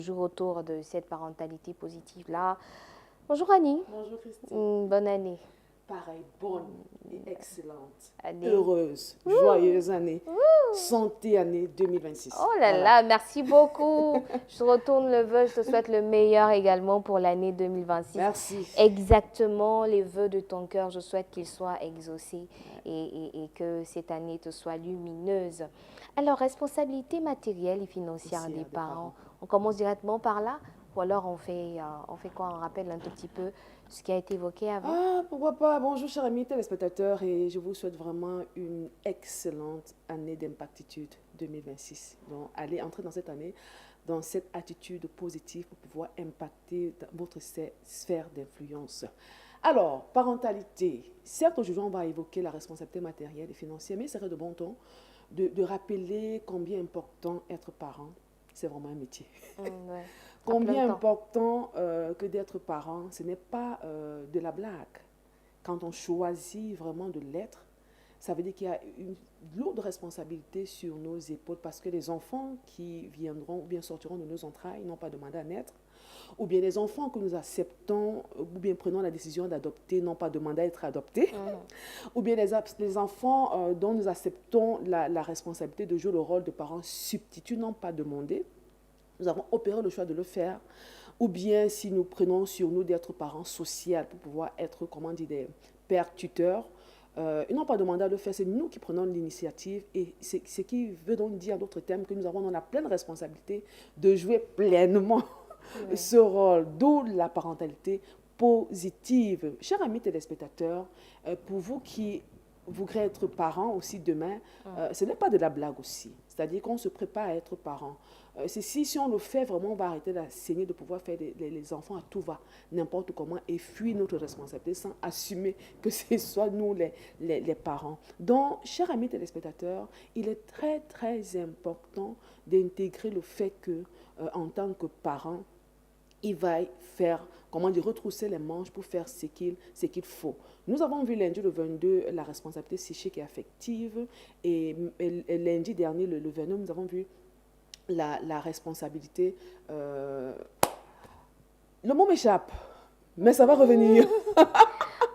toujours autour de cette parentalité positive-là. Bonjour Annie. Bonjour Christine. Bonne année. Pareil, bonne et excellente, Année. heureuse, joyeuse année, santé année 2026. Oh là Voilà. là, merci beaucoup. Je retourne le vœu, je te souhaite le meilleur également pour l'année 2026. Merci. Exactement les vœux de ton cœur, je souhaite qu'ils soient exaucés et que cette année te soit lumineuse. Alors, responsabilité matérielle et financière des parents. On commence directement par là ou alors on fait quoi? On rappelle un tout petit peu ce qui a été évoqué avant. Ah, pourquoi pas. Bonjour chers amis téléspectateurs et je vous souhaite vraiment une excellente année d'impactitude 2026. Donc, allez entrer dans cette année dans cette attitude positive pour pouvoir impacter votre sphère d'influence. Alors, parentalité. Certes, aujourd'hui, on va évoquer la responsabilité matérielle et financière, mais il serait de bon ton de rappeler combien important être parent. C'est vraiment un métier. Ouais. Combien important que d'être parent, ce n'est pas de la blague. Quand on choisit vraiment de l'être, ça veut dire qu'il y a une lourde responsabilité sur nos épaules parce que les enfants qui viendront ou bien sortiront de nos entrailles n'ont pas demandé à naître, ou bien les enfants que nous acceptons ou bien prenons la décision d'adopter n'ont pas demandé à être adoptés, ou bien les enfants dont nous acceptons la responsabilité de jouer le rôle de parents substituts n'ont pas demandé. Nous avons opéré le choix de le faire, ou bien si nous prenons sur nous d'être parents sociaux pour pouvoir être, comment dire, des pères tuteurs, ils n'ont pas demandé à le faire, c'est nous qui prenons l'initiative et c'est ce qui veut donc dire d'autres termes que nous avons la pleine responsabilité de jouer pleinement ce rôle, d'où la parentalité positive. Chers amis téléspectateurs, pour vous qui voudrez être parents aussi demain, ce n'est pas de la blague aussi. C'est-à-dire qu'on se prépare à être parent. Si on le fait vraiment, on va arrêter la saignée de pouvoir faire les enfants à tout va, n'importe comment, et fuir notre responsabilité sans assumer que ce soit nous les parents. Donc, chers amis téléspectateurs, il est très, très important d'intégrer le fait que, en tant que parent, il va faire, comment dire, retrousser les manches pour faire ce qu'il faut. Nous avons vu lundi le 22 la responsabilité psychique et affective et lundi dernier, le 29, nous avons vu la responsabilité. Le mot m'échappe, mais ça va revenir.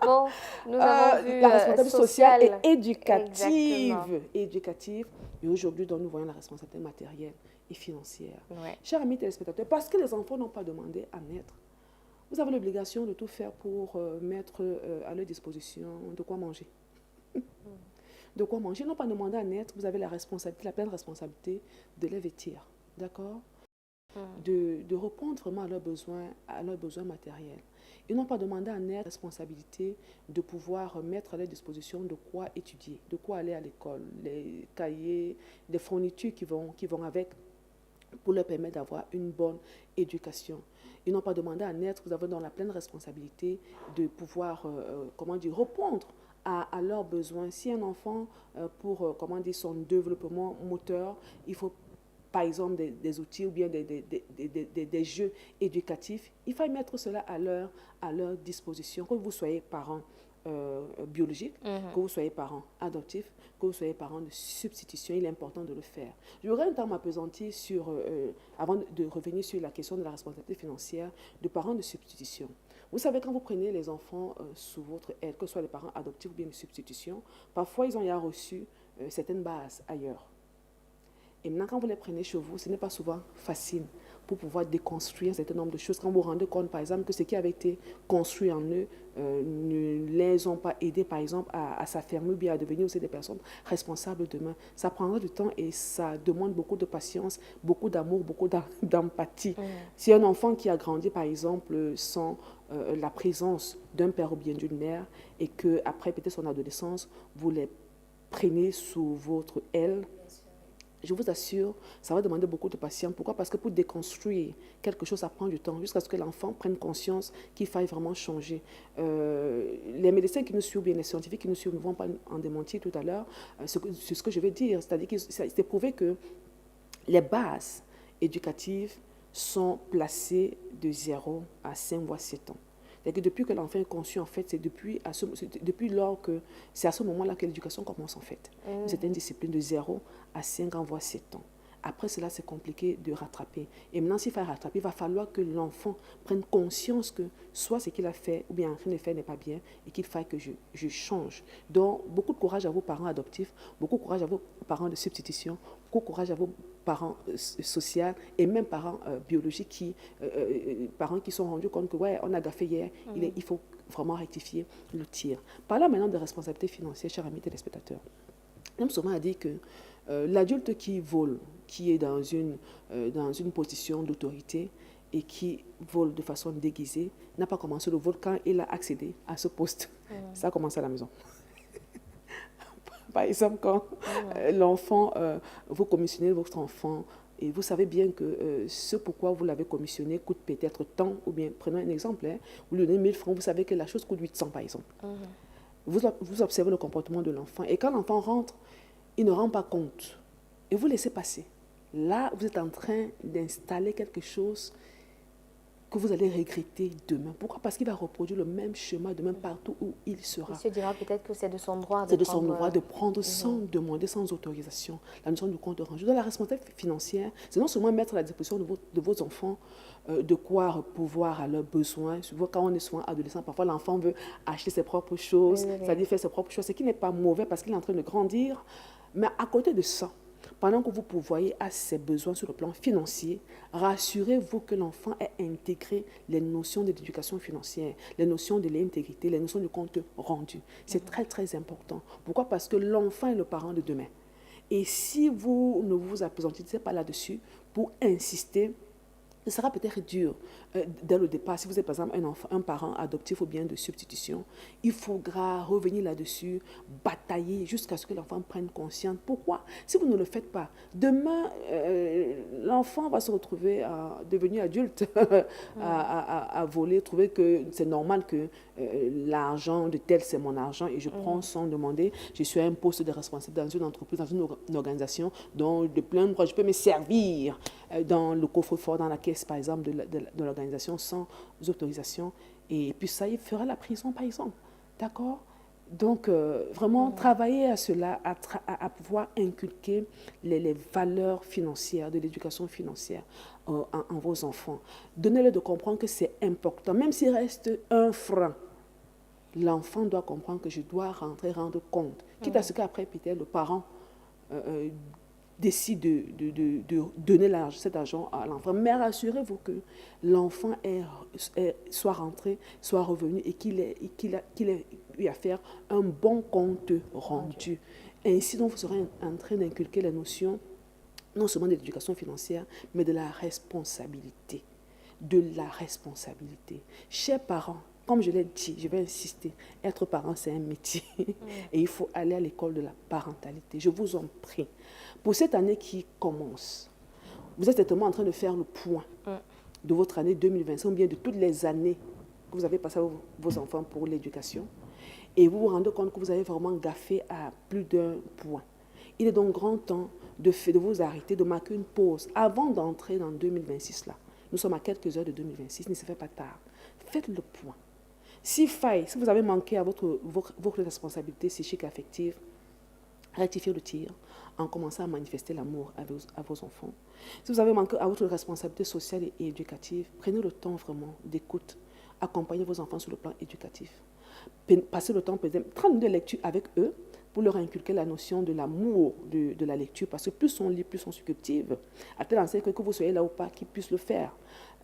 Bon, nous avons vu la responsabilité sociale et éducative. Éducative. Et aujourd'hui, nous voyons la responsabilité matérielle et financière. Ouais. Chers amis téléspectateurs, parce que les enfants n'ont pas demandé à naître, vous avez l'obligation de tout faire pour mettre à leur disposition de quoi manger. De quoi manger. Ils n'ont pas demandé à naître, vous avez la responsabilité, la pleine responsabilité de les vêtir. D'accord? De répondre vraiment à leurs besoins matériels. Ils n'ont pas demandé à naître la responsabilité de pouvoir mettre à leur disposition de quoi étudier, de quoi aller à l'école, les cahiers, les fournitures qui vont avec pour leur permettre d'avoir une bonne éducation. Ils n'ont pas demandé à naître, vous avez dans la pleine responsabilité de pouvoir, comment dire, répondre à leurs besoins. Si un enfant, pour, comment dire, son développement moteur, il faut par exemple des outils ou bien des jeux éducatifs, il faut mettre cela à leur disposition. Que vous soyez parents biologiques, que vous soyez parents adoptifs, que vous soyez parents de substitution, il est important de le faire. J'aurais un temps m'appesantir sur, avant de revenir sur la question de la responsabilité financière de parents de substitution. Vous savez, quand vous prenez les enfants sous votre aide, que ce soit les parents adoptifs ou bien de substitution, parfois ils ont déjà reçu certaines bases ailleurs. Et maintenant, quand vous les prenez chez vous, ce n'est pas souvent facile pour pouvoir déconstruire un certain nombre de choses. Quand vous vous rendez compte, par exemple, que ce qui avait été construit en eux ne les ont pas aidés, par exemple, à s'affirmer ou bien à devenir aussi des personnes responsables demain. Ça prendra du temps et ça demande beaucoup de patience, beaucoup d'amour, beaucoup d'empathie. Si un enfant qui a grandi, par exemple, sans la présence d'un père ou bien d'une mère et qu'après peut-être son adolescence, vous les prenez sous votre aile, je vous assure, ça va demander beaucoup de patience. Pourquoi? Parce que pour déconstruire quelque chose, ça prend du temps, jusqu'à ce que l'enfant prenne conscience qu'il faille vraiment changer. Les médecins qui nous suivent, bien les scientifiques qui nous suivent, ne vont pas en démentir tout à l'heure. C'est ce que je vais dire. C'est-à-dire que c'est prouvé que les bases éducatives sont placées de 0 à 5 voire 7 ans. C'est-à-dire que depuis que l'enfant est conçu, en fait, c'est à ce moment-là que l'éducation commence, en fait. C'est une discipline de 0 à 5 ans, voire 7 ans. après cela, c'est compliqué de rattraper. Et maintenant, s'il faut rattraper, il va falloir que l'enfant prenne conscience que soit ce qu'il a fait ou bien en train de faire n'est pas bien et qu'il faille que je change. Donc, beaucoup de courage à vos parents adoptifs, beaucoup de courage à vos parents de substitution, beaucoup de courage à vos parents sociaux et même parents biologiques, parents qui sont rendus compte que, ouais, on a gaffé hier, il faut vraiment rectifier le tir. Parlons maintenant de responsabilité financière, chers amis téléspectateurs. J'aime souvent à dire que l'adulte qui vole, qui est dans une position d'autorité et qui vole de façon déguisée, n'a pas commencé le vol quand il a accédé à ce poste. Ça a commencé à la maison. Par exemple, quand l'enfant, vous commissionnez votre enfant et vous savez bien que ce pourquoi vous l'avez commissionné coûte peut-être tant, ou bien, prenons un exemple, vous lui donnez 1000 francs, vous savez que la chose coûte 800 par exemple. Vous observez le comportement de l'enfant et quand l'enfant rentre, il ne rend pas compte et vous laissez passer. Là, vous êtes en train d'installer quelque chose que vous allez regretter demain. Pourquoi? Parce qu'il va reproduire le même schéma demain partout où il sera. Il se dira peut-être que c'est de son droit C'est de son droit de prendre sans demander, sans autorisation. La notion du compte rendu. Dans la responsabilité financière, c'est non seulement mettre à la disposition de vos enfants de quoi pouvoir à leurs besoins. Souvent, quand on est souvent adolescent, parfois l'enfant veut acheter ses propres choses, c'est-à-dire faire ses propres choses, ce qui n'est pas mauvais parce qu'il est en train de grandir. Mais à côté de ça, pendant que vous pourvoyez à ses besoins sur le plan financier, rassurez-vous que l'enfant ait intégré les notions de l'éducation financière, les notions de l'intégrité, les notions du compte rendu. C'est très, très important. Pourquoi? Parce que l'enfant est le parent de demain. Et si vous ne vous appesantissez pas là-dessus pour insister, ce sera peut-être dur dès le départ. Si vous êtes par exemple un parent adoptif ou bien de substitution, il faudra revenir là-dessus, batailler jusqu'à ce que l'enfant prenne conscience. Pourquoi? Si vous ne le faites pas, demain, l'enfant va se retrouver devenu adulte, à voler, trouver que c'est normal que l'argent de tel, c'est mon argent et je prends sans demander. Je suis à un poste de responsable dans une entreprise, dans une organisation dont de plein droit, je peux me servir dans le coffre-fort, dans la caisse, par exemple, de l'organisation sans autorisation. Et puis ça, il fera la prison, par exemple. D'accord? Donc, vraiment, travailler à cela, à pouvoir inculquer les valeurs financières, de l'éducation financière en vos enfants. Donnez-leur de comprendre que c'est important. Même s'il reste 1 franc, l'enfant doit comprendre que je dois rendre compte. Quitte à ce qu'après, peut-être, le parent décide de donner cet argent à l'enfant. Mais rassurez-vous que l'enfant soit rentré, soit revenu et qu'il ait eu à faire un bon compte rendu. Ainsi, donc, vous serez en train d'inculquer la notion non seulement de l'éducation financière, mais de la responsabilité. De la responsabilité. Chers parents, comme je l'ai dit, je vais insister, être parent, c'est un métier. Et il faut aller à l'école de la parentalité. Je vous en prie. Pour cette année qui commence, vous êtes certainement en train de faire le point de votre année 2025, ou bien de toutes les années que vous avez passé avec vos enfants pour l'éducation. Et vous vous rendez compte que vous avez vraiment gaffé à plus d'un point. Il est donc grand temps de vous arrêter, de marquer une pause avant d'entrer dans 2026 là. Nous sommes à quelques heures de 2026, ne se fait pas tard. Faites le point. Si vous avez manqué à votre responsabilité psychique et affective, rectifiez le tir en commençant à manifester l'amour à vos enfants. Si vous avez manqué à votre responsabilité sociale et éducative, prenez le temps vraiment d'écoute. Accompagnez vos enfants sur le plan éducatif. Passez le temps, peut-être, 30 minutes de lecture avec eux pour leur inculquer la notion de l'amour de la lecture. Parce que plus on lit, plus on se cultive. À tel enseigne que vous soyez là ou pas, qu'ils puissent le faire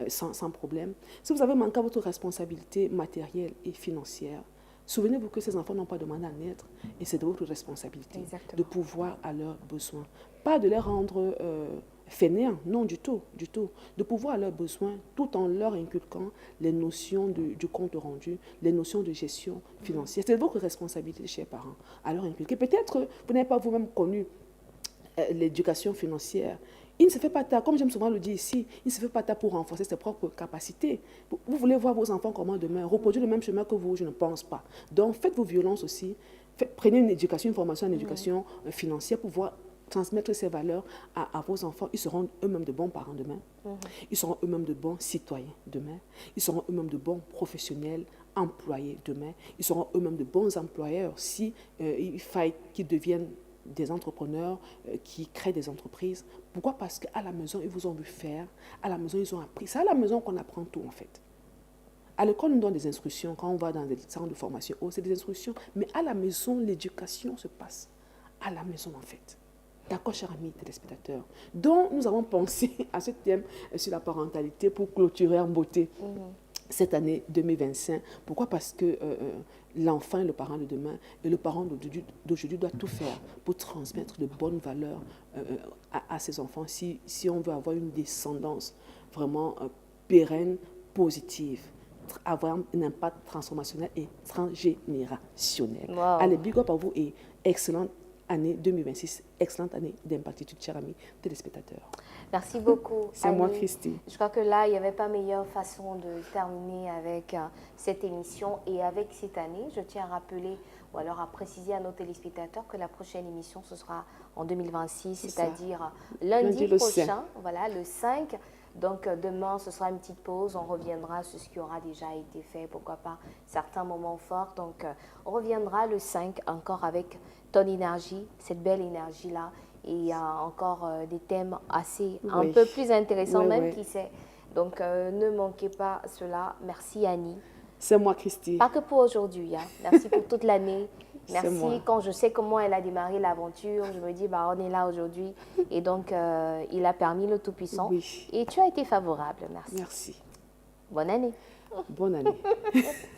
sans problème. Si vous avez manqué à votre responsabilité matérielle et financière, souvenez-vous que ces enfants n'ont pas demandé à naître et c'est de votre responsabilité. Exactement. De pouvoir à leurs besoins. Pas de les rendre fainéants, non du tout, du tout. De pouvoir à leurs besoins tout en leur inculquant les notions du compte rendu, les notions de gestion financière. C'est de votre responsabilité, chers parents, à leur inculquer. Peut-être vous n'avez pas vous-même connu l'éducation financière. Il ne se fait pas tard, comme j'aime souvent le dire ici, il ne se fait pas tard pour renforcer ses propres capacités. Vous voulez voir vos enfants comment demain, reproduire le même chemin que vous, je ne pense pas. Donc faites vos violences aussi, prenez une éducation, une formation en éducation financière pour pouvoir transmettre ces valeurs à vos enfants. Ils seront eux-mêmes de bons parents demain, ils seront eux-mêmes de bons citoyens demain, ils seront eux-mêmes de bons professionnels, employés demain, ils seront eux-mêmes de bons employeurs si il faille qu'ils deviennent des entrepreneurs qui créent des entreprises. Pourquoi? Parce qu'à la maison, ils vous ont vu faire. À la maison, ils ont appris. C'est à la maison qu'on apprend tout, en fait. À l'école, on nous donne des instructions. Quand on va dans des centres de formation, c'est des instructions. Mais à la maison, l'éducation se passe à la maison, en fait. D'accord, chers amis téléspectateurs. Donc, nous avons pensé à ce thème sur la parentalité pour clôturer en beauté cette année 2025. Pourquoi? Parce que l'enfant est le parent de demain et le parent d'aujourd'hui doit tout faire pour transmettre de bonnes valeurs à ses enfants si on veut avoir une descendance vraiment pérenne, positive, avoir un impact transformationnel et transgénérationnel. Wow. Allez, big up à vous et excellente année 2026, excellente année d'impactitude, chers amis téléspectateurs. Merci beaucoup. C'est moi, Christy. Je crois que là, il n'y avait pas meilleure façon de terminer avec cette émission et avec cette année. Je tiens à rappeler ou alors à préciser à nos téléspectateurs que la prochaine émission, ce sera en 2026, c'est-à-dire lundi prochain, voilà, le 5. Donc demain, ce sera une petite pause. On reviendra sur ce qui aura déjà été fait, pourquoi pas certains moments forts. Donc on reviendra le 5 encore avec ton énergie, cette belle énergie-là. Et il y a encore des thèmes assez un peu plus intéressants même, qui sait. Donc ne manquez pas cela. Merci Annie. C'est moi Christy. Pas que pour aujourd'hui, hein. Merci pour toute l'année. Merci. Quand je sais comment elle a démarré l'aventure, je me dis, bah, on est là aujourd'hui. Et donc, il a permis le Tout-Puissant. Oui. Et tu as été favorable. Merci. Merci. Bonne année. Bonne année.